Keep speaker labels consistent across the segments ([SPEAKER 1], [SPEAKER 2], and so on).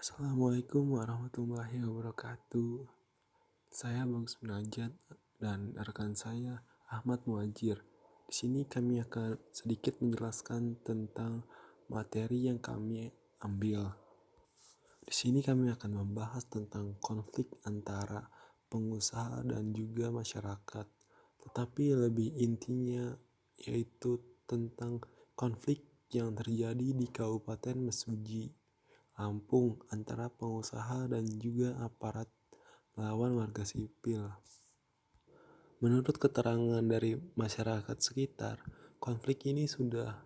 [SPEAKER 1] Assalamualaikum warahmatullahi wabarakatuh. Saya Bagus Munajat dan rekan saya Ahmad Muajir. Di sini kami akan sedikit menjelaskan tentang materi yang kami ambil. Di sini kami akan membahas tentang konflik antara pengusaha dan juga masyarakat. Tetapi lebih intinya yaitu tentang konflik yang terjadi di Kabupaten Mesuji, Lampung antara pengusaha dan juga aparat melawan warga sipil. Menurut keterangan dari masyarakat sekitar, konflik ini sudah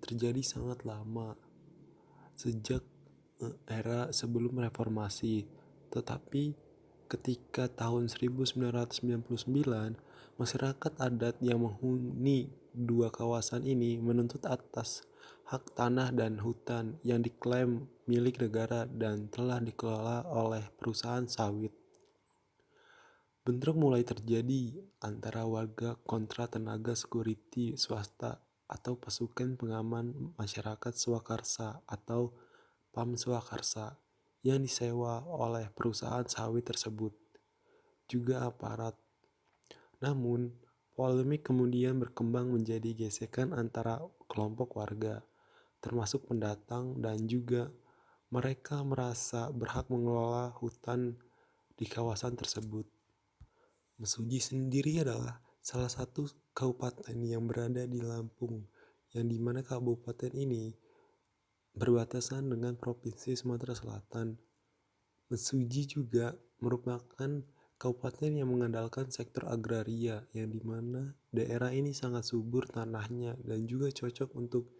[SPEAKER 1] terjadi sangat lama, sejak era sebelum reformasi. Tetapi ketika tahun 1999, masyarakat adat yang menghuni dua kawasan ini menuntut atas hak tanah dan hutan yang diklaim milik negara dan telah dikelola oleh perusahaan sawit. Bentrok mulai terjadi antara warga kontra tenaga security swasta atau pasukan pengaman masyarakat swakarsa atau PAM Swakarsa yang disewa oleh perusahaan sawit tersebut, juga aparat. Namun, polemik kemudian berkembang menjadi gesekan antara kelompok warga, termasuk pendatang dan juga mereka merasa berhak mengelola hutan di kawasan tersebut. Mesuji sendiri adalah salah satu kabupaten yang berada di Lampung, yang dimana kabupaten ini berbatasan dengan Provinsi Sumatera Selatan. Mesuji juga merupakan kabupaten yang mengandalkan sektor agraria, yang dimana daerah ini sangat subur tanahnya dan juga cocok untuk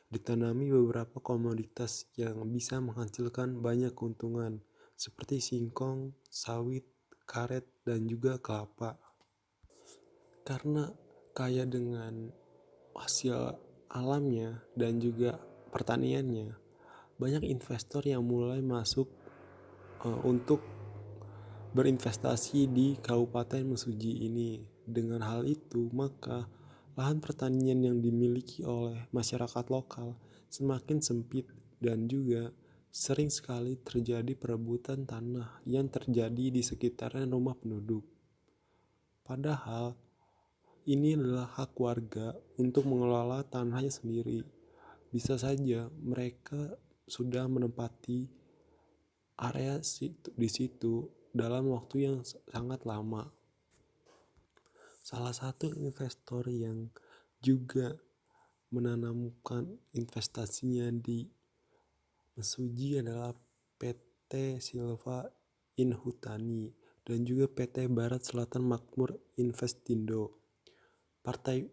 [SPEAKER 1] ditanami beberapa komoditas yang bisa menghasilkan banyak keuntungan, seperti singkong, sawit, karet, dan juga kelapa. Karena kaya dengan hasil alamnya dan juga pertaniannya, banyak investor yang mulai masuk untuk berinvestasi di Kabupaten Mesuji ini. Dengan hal itu, maka lahan pertanian yang dimiliki oleh masyarakat lokal semakin sempit dan juga sering sekali terjadi perebutan tanah yang terjadi di sekitaran rumah penduduk. Padahal ini adalah hak warga untuk mengelola tanahnya sendiri. Bisa saja mereka sudah menempati area di situ dalam waktu yang sangat lama. Salah satu investor yang juga menanamkan investasinya di Mesuji adalah PT Silva Inhutani dan juga PT Barat Selatan Makmur Investindo. Partai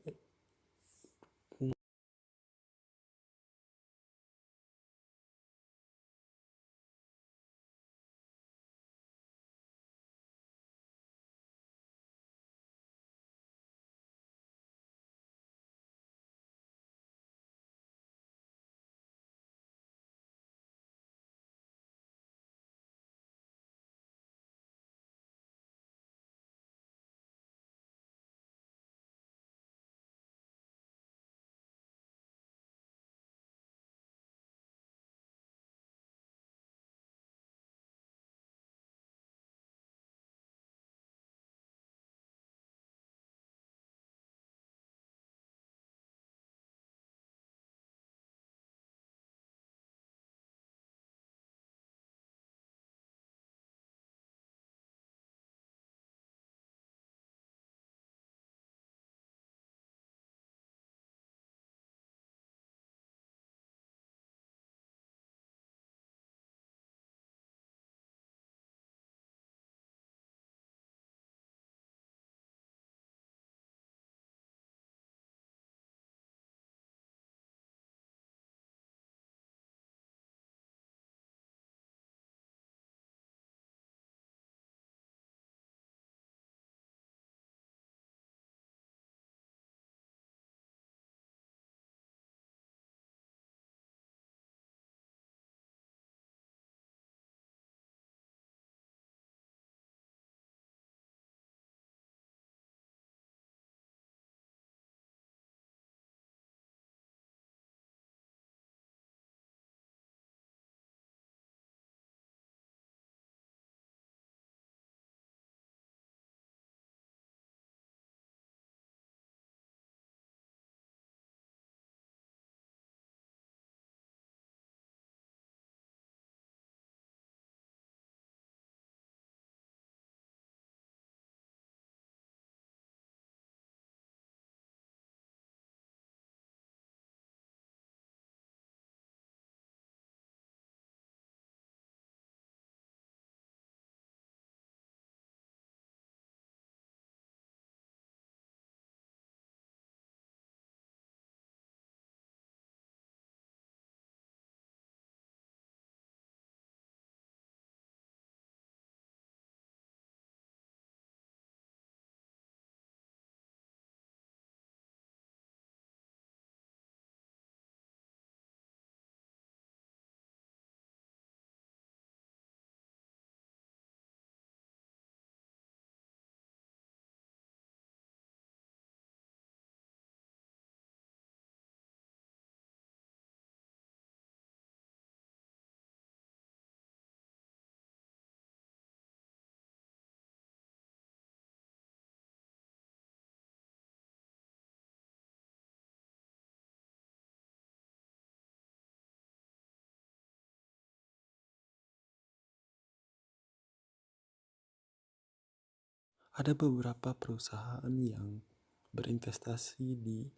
[SPEAKER 1] Ada beberapa perusahaan yang berinvestasi di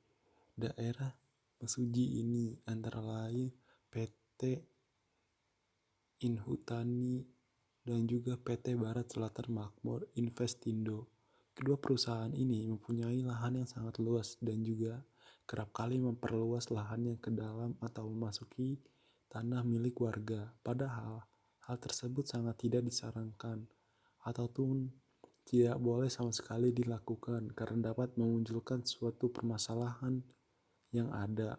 [SPEAKER 1] daerah Mesuji ini, antara lain PT Inhutani dan juga PT Barat Selatan Makmur Investindo. Kedua perusahaan ini mempunyai lahan yang sangat luas dan juga kerap kali memperluas lahannya ke dalam atau memasuki tanah milik warga. Padahal hal tersebut sangat tidak disarankan ataupun tidak boleh sama sekali dilakukan karena dapat memunculkan suatu permasalahan yang ada.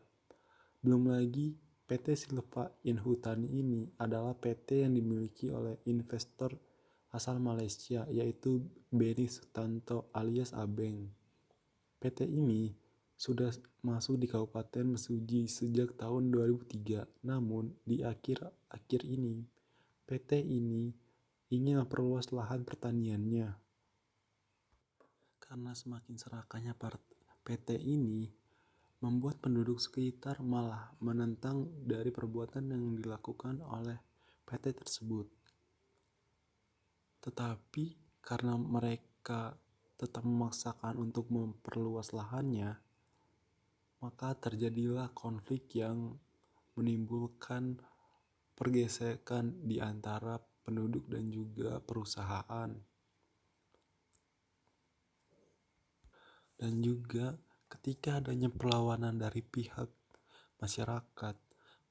[SPEAKER 1] Belum lagi PT Silva Inhutani ini adalah PT yang dimiliki oleh investor asal Malaysia yaitu Benny Sutanto alias Abeng. PT ini sudah masuk di Kabupaten Mesuji sejak tahun 2003. Namun di akhir-akhir ini PT ini ingin memperluas lahan pertaniannya. Karena semakin serakahnya PT ini membuat penduduk sekitar malah menentang dari perbuatan yang dilakukan oleh PT tersebut. Tetapi karena mereka tetap memaksakan untuk memperluas lahannya, maka terjadilah konflik yang menimbulkan pergesekan di antara penduduk dan juga perusahaan. Dan juga ketika adanya perlawanan dari pihak masyarakat,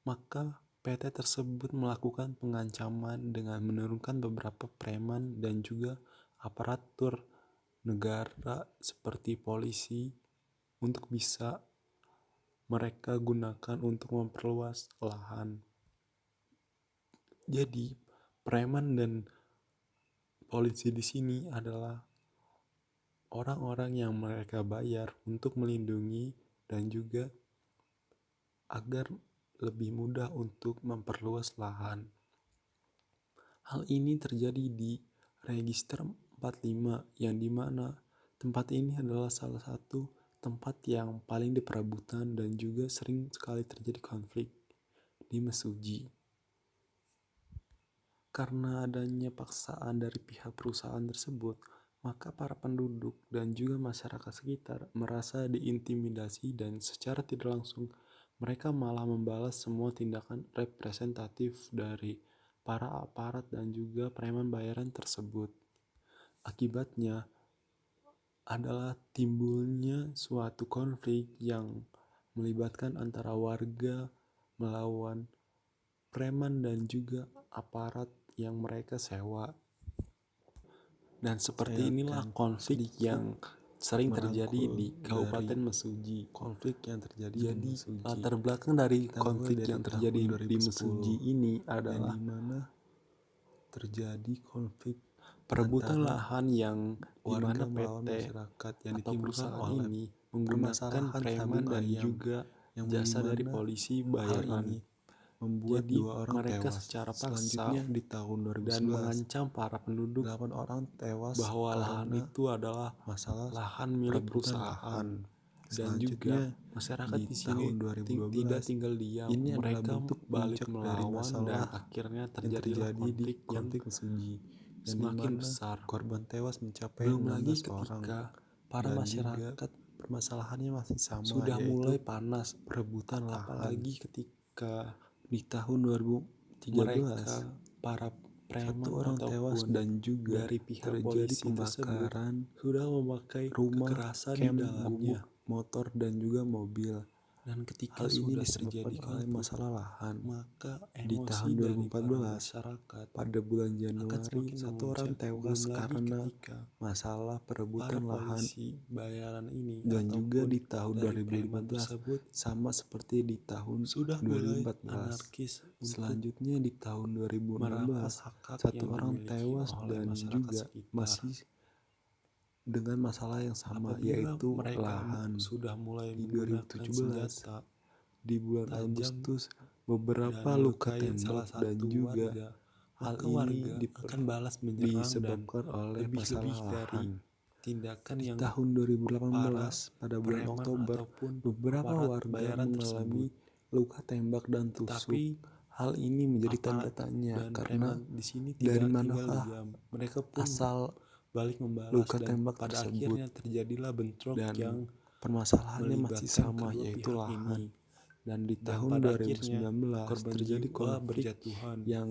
[SPEAKER 1] maka PT tersebut melakukan pengancaman dengan menurunkan beberapa preman dan juga aparatur negara seperti polisi untuk bisa mereka gunakan untuk memperluas lahan. Jadi, preman dan polisi di sini adalah orang-orang yang mereka bayar untuk melindungi dan juga agar lebih mudah untuk memperluas lahan. Hal ini terjadi di Register 45 yang dimana tempat ini adalah salah satu tempat yang paling diperebutkan dan juga sering sekali terjadi konflik di Mesuji. Karena adanya paksaan dari pihak perusahaan tersebut, maka para penduduk dan juga masyarakat sekitar merasa diintimidasi dan secara tidak langsung mereka malah membalas semua tindakan representatif dari para aparat dan juga preman bayaran tersebut. Akibatnya adalah timbulnya suatu konflik yang melibatkan antara warga melawan preman dan juga aparat yang mereka sewa. Dan seperti inilah konflik yang sering terjadi di Kabupaten Mesuji.
[SPEAKER 2] Konflik yang terjadi di Mesuji.
[SPEAKER 1] Latar belakang dari konflik yang terjadi di Mesuji ini adalah
[SPEAKER 2] dimana terjadi konflik
[SPEAKER 1] perebutan lahan yang dimana
[SPEAKER 2] melawan
[SPEAKER 1] PT
[SPEAKER 2] masyarakat yang
[SPEAKER 1] atau perusahaan
[SPEAKER 2] oleh
[SPEAKER 1] ini menggunakan preman dan juga jasa dari polisi bayaran.
[SPEAKER 2] membuat
[SPEAKER 1] Jadi
[SPEAKER 2] 2 orang
[SPEAKER 1] mereka
[SPEAKER 2] tewas.
[SPEAKER 1] secara paksa
[SPEAKER 2] Selanjutnya di tahun 2011
[SPEAKER 1] dan mengancam para penduduk
[SPEAKER 2] 8 orang tewas
[SPEAKER 1] bahwa lahan
[SPEAKER 2] karena
[SPEAKER 1] itu adalah
[SPEAKER 2] masalah
[SPEAKER 1] lahan milik
[SPEAKER 2] perebutan
[SPEAKER 1] perusahaan. Dan
[SPEAKER 2] Selanjutnya,
[SPEAKER 1] juga masyarakat di sini
[SPEAKER 2] tahun 2012
[SPEAKER 1] tidak tinggal diam.
[SPEAKER 2] ini adalah
[SPEAKER 1] Mereka
[SPEAKER 2] bentuk
[SPEAKER 1] balik
[SPEAKER 2] puncak dari
[SPEAKER 1] melawan
[SPEAKER 2] masalah
[SPEAKER 1] dan akhirnya
[SPEAKER 2] yang
[SPEAKER 1] terjadilah
[SPEAKER 2] terjadi di
[SPEAKER 1] konflik yang
[SPEAKER 2] konflik Mesuji yang
[SPEAKER 1] semakin
[SPEAKER 2] dimana
[SPEAKER 1] besar.
[SPEAKER 2] korban tewas mencapai
[SPEAKER 1] Belum
[SPEAKER 2] 16
[SPEAKER 1] lagi
[SPEAKER 2] orang
[SPEAKER 1] ketika para
[SPEAKER 2] dan
[SPEAKER 1] masyarakat
[SPEAKER 2] permasalahannya masih sama,
[SPEAKER 1] sudah
[SPEAKER 2] yaitu
[SPEAKER 1] mulai panas
[SPEAKER 2] perebutan lahan.
[SPEAKER 1] apalagi ketika
[SPEAKER 2] Di tahun 2013
[SPEAKER 1] mereka para preman
[SPEAKER 2] 1 orang tewas
[SPEAKER 1] ataupun
[SPEAKER 2] dan juga
[SPEAKER 1] dari pihak
[SPEAKER 2] terjadi
[SPEAKER 1] polisi tersebut
[SPEAKER 2] pembakaran
[SPEAKER 1] sudah memakai
[SPEAKER 2] rumah,
[SPEAKER 1] kekerasan di
[SPEAKER 2] camp,
[SPEAKER 1] dalamnya.
[SPEAKER 2] gubuk, motor dan juga mobil.
[SPEAKER 1] Dan ketika
[SPEAKER 2] Hal ini
[SPEAKER 1] sudah
[SPEAKER 2] disebabkan
[SPEAKER 1] terjadi
[SPEAKER 2] oleh
[SPEAKER 1] konflik,
[SPEAKER 2] masalah lahan.
[SPEAKER 1] maka
[SPEAKER 2] Di
[SPEAKER 1] emosi
[SPEAKER 2] tahun
[SPEAKER 1] dari para
[SPEAKER 2] 2014
[SPEAKER 1] masyarakat
[SPEAKER 2] pada bulan
[SPEAKER 1] akan
[SPEAKER 2] Januari
[SPEAKER 1] semakin
[SPEAKER 2] 1 orang
[SPEAKER 1] memuncak.
[SPEAKER 2] tewas
[SPEAKER 1] Belum lagi
[SPEAKER 2] karena
[SPEAKER 1] ketika
[SPEAKER 2] masalah
[SPEAKER 1] para
[SPEAKER 2] perebutan lahan.
[SPEAKER 1] polisi bayaran ini
[SPEAKER 2] Dan juga
[SPEAKER 1] ataupun
[SPEAKER 2] di tahun
[SPEAKER 1] dari preman
[SPEAKER 2] 2015
[SPEAKER 1] tersebut
[SPEAKER 2] sama seperti di tahun
[SPEAKER 1] sudah mulai
[SPEAKER 2] 2014.
[SPEAKER 1] anarkis untuk
[SPEAKER 2] Selanjutnya di tahun
[SPEAKER 1] merampas
[SPEAKER 2] 2016
[SPEAKER 1] hak-hak
[SPEAKER 2] 1
[SPEAKER 1] yang
[SPEAKER 2] orang
[SPEAKER 1] dimiliki
[SPEAKER 2] tewas
[SPEAKER 1] oleh
[SPEAKER 2] dan
[SPEAKER 1] masyarakat
[SPEAKER 2] juga
[SPEAKER 1] sekitar.
[SPEAKER 2] masih dengan masalah yang sama,
[SPEAKER 1] Apabila
[SPEAKER 2] yaitu
[SPEAKER 1] mereka
[SPEAKER 2] lahan.
[SPEAKER 1] sudah mulai
[SPEAKER 2] Di
[SPEAKER 1] menggunakan
[SPEAKER 2] 2017
[SPEAKER 1] senjata
[SPEAKER 2] di bulan
[SPEAKER 1] tajam
[SPEAKER 2] Agustus
[SPEAKER 1] dan
[SPEAKER 2] beberapa luka
[SPEAKER 1] melukai
[SPEAKER 2] tembak
[SPEAKER 1] salah
[SPEAKER 2] dan
[SPEAKER 1] satu
[SPEAKER 2] juga
[SPEAKER 1] warga,
[SPEAKER 2] hal
[SPEAKER 1] maka
[SPEAKER 2] ini
[SPEAKER 1] warga akan balas menyerang dan
[SPEAKER 2] disebabkan oleh masalah
[SPEAKER 1] lebih-lebih dari
[SPEAKER 2] lahan.
[SPEAKER 1] tindakan
[SPEAKER 2] Di
[SPEAKER 1] yang
[SPEAKER 2] tahun 2018 pada bulan
[SPEAKER 1] preman
[SPEAKER 2] Oktober
[SPEAKER 1] ataupun
[SPEAKER 2] beberapa
[SPEAKER 1] aparat
[SPEAKER 2] warga
[SPEAKER 1] bayaran
[SPEAKER 2] mengalami
[SPEAKER 1] tersebut.
[SPEAKER 2] luka tembak dan tusuk.
[SPEAKER 1] Tapi
[SPEAKER 2] Hal ini menjadi tanda
[SPEAKER 1] aparat
[SPEAKER 2] tanya
[SPEAKER 1] dan
[SPEAKER 2] karena
[SPEAKER 1] preman di sini
[SPEAKER 2] dari
[SPEAKER 1] tidak tinggal
[SPEAKER 2] manakah
[SPEAKER 1] diam. Mereka pun
[SPEAKER 2] asal
[SPEAKER 1] balik membalas,
[SPEAKER 2] luka
[SPEAKER 1] dan
[SPEAKER 2] tembak
[SPEAKER 1] pada
[SPEAKER 2] tersebut.
[SPEAKER 1] akhirnya terjadilah bentrok
[SPEAKER 2] Dan
[SPEAKER 1] yang
[SPEAKER 2] permasalahannya masih
[SPEAKER 1] melibatkan
[SPEAKER 2] sama,
[SPEAKER 1] kedua
[SPEAKER 2] yaitu
[SPEAKER 1] pihak
[SPEAKER 2] lahan.
[SPEAKER 1] ini.
[SPEAKER 2] Dan di
[SPEAKER 1] Dan
[SPEAKER 2] tahun
[SPEAKER 1] pada akhirnya
[SPEAKER 2] 2019
[SPEAKER 1] korban
[SPEAKER 2] terjadi
[SPEAKER 1] jiwa
[SPEAKER 2] konflik
[SPEAKER 1] berjatuhan.
[SPEAKER 2] yang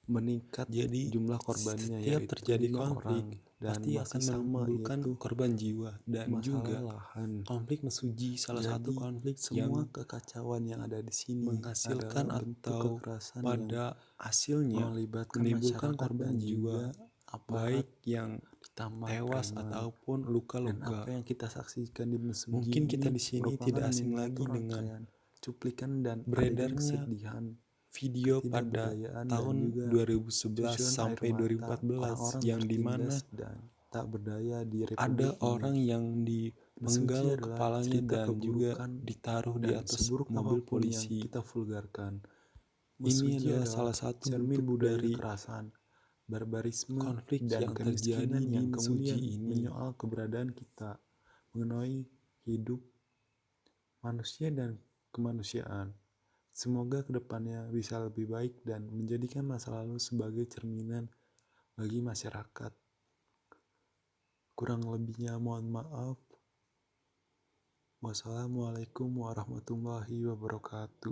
[SPEAKER 2] meningkat
[SPEAKER 1] Jadi
[SPEAKER 2] jumlah korbannya,
[SPEAKER 1] setiap
[SPEAKER 2] yaitu
[SPEAKER 1] terjadi
[SPEAKER 2] 5
[SPEAKER 1] konflik
[SPEAKER 2] orang. Dan
[SPEAKER 1] pasti
[SPEAKER 2] masih
[SPEAKER 1] akan
[SPEAKER 2] sama,
[SPEAKER 1] menimbulkan
[SPEAKER 2] yaitu
[SPEAKER 1] korban jiwa, dan
[SPEAKER 2] masalah
[SPEAKER 1] juga
[SPEAKER 2] lahan.
[SPEAKER 1] konflik mesuji salah satu
[SPEAKER 2] Jadi
[SPEAKER 1] konflik
[SPEAKER 2] semua
[SPEAKER 1] yang
[SPEAKER 2] kekacauan yang ada di sini
[SPEAKER 1] menghasilkan
[SPEAKER 2] adalah bentuk
[SPEAKER 1] atau
[SPEAKER 2] kekerasan yang
[SPEAKER 1] pada hasilnya
[SPEAKER 2] melibatkan
[SPEAKER 1] menimbulkan
[SPEAKER 2] masyarakat
[SPEAKER 1] korban
[SPEAKER 2] dan
[SPEAKER 1] jiwa,
[SPEAKER 2] juga aparat
[SPEAKER 1] baik yang
[SPEAKER 2] ditambah
[SPEAKER 1] tewas
[SPEAKER 2] preman.
[SPEAKER 1] ataupun
[SPEAKER 2] Dan
[SPEAKER 1] luka-luka.
[SPEAKER 2] apa yang kita saksikan di Mesuji
[SPEAKER 1] Mungkin kita
[SPEAKER 2] ini
[SPEAKER 1] di sini
[SPEAKER 2] merupakan
[SPEAKER 1] tidak asing lagi
[SPEAKER 2] miniatur
[SPEAKER 1] dengan
[SPEAKER 2] rangkaian cuplikan dan adegan
[SPEAKER 1] beredarnya
[SPEAKER 2] kesedihan,
[SPEAKER 1] video pada
[SPEAKER 2] ketidakberdayaan, dan
[SPEAKER 1] tahun
[SPEAKER 2] juga
[SPEAKER 1] 2011
[SPEAKER 2] cucuan air
[SPEAKER 1] sampai
[SPEAKER 2] mata
[SPEAKER 1] 2014
[SPEAKER 2] orang-orang
[SPEAKER 1] yang dimana
[SPEAKER 2] tertindas dan tak berdaya di
[SPEAKER 1] ada
[SPEAKER 2] Republik ini.
[SPEAKER 1] orang yang
[SPEAKER 2] Mesuji
[SPEAKER 1] dipenggal
[SPEAKER 2] adalah
[SPEAKER 1] kepalanya
[SPEAKER 2] cerita
[SPEAKER 1] dan juga
[SPEAKER 2] keburukan,
[SPEAKER 1] ditaruh di
[SPEAKER 2] dan
[SPEAKER 1] atas
[SPEAKER 2] seburuk
[SPEAKER 1] mobil
[SPEAKER 2] apapun yang
[SPEAKER 1] polisi.
[SPEAKER 2] kita vulgarkan,
[SPEAKER 1] Ini
[SPEAKER 2] Mesuji
[SPEAKER 1] adalah
[SPEAKER 2] adalah
[SPEAKER 1] salah satu
[SPEAKER 2] cermin
[SPEAKER 1] bentuk
[SPEAKER 2] budaya
[SPEAKER 1] dari
[SPEAKER 2] kekerasan, barbarisme,
[SPEAKER 1] konflik
[SPEAKER 2] dan
[SPEAKER 1] yang terjadi
[SPEAKER 2] kemiskinan
[SPEAKER 1] di
[SPEAKER 2] yang
[SPEAKER 1] Mesuji
[SPEAKER 2] kemudian
[SPEAKER 1] ini.
[SPEAKER 2] menyoal keberadaan kita mengenai hidup manusia dan kemanusiaan. Semoga kedepannya bisa lebih baik dan menjadikan masa lalu sebagai cerminan bagi masyarakat. Kurang lebihnya mohon maaf. Wassalamualaikum warahmatullahi wabarakatuh.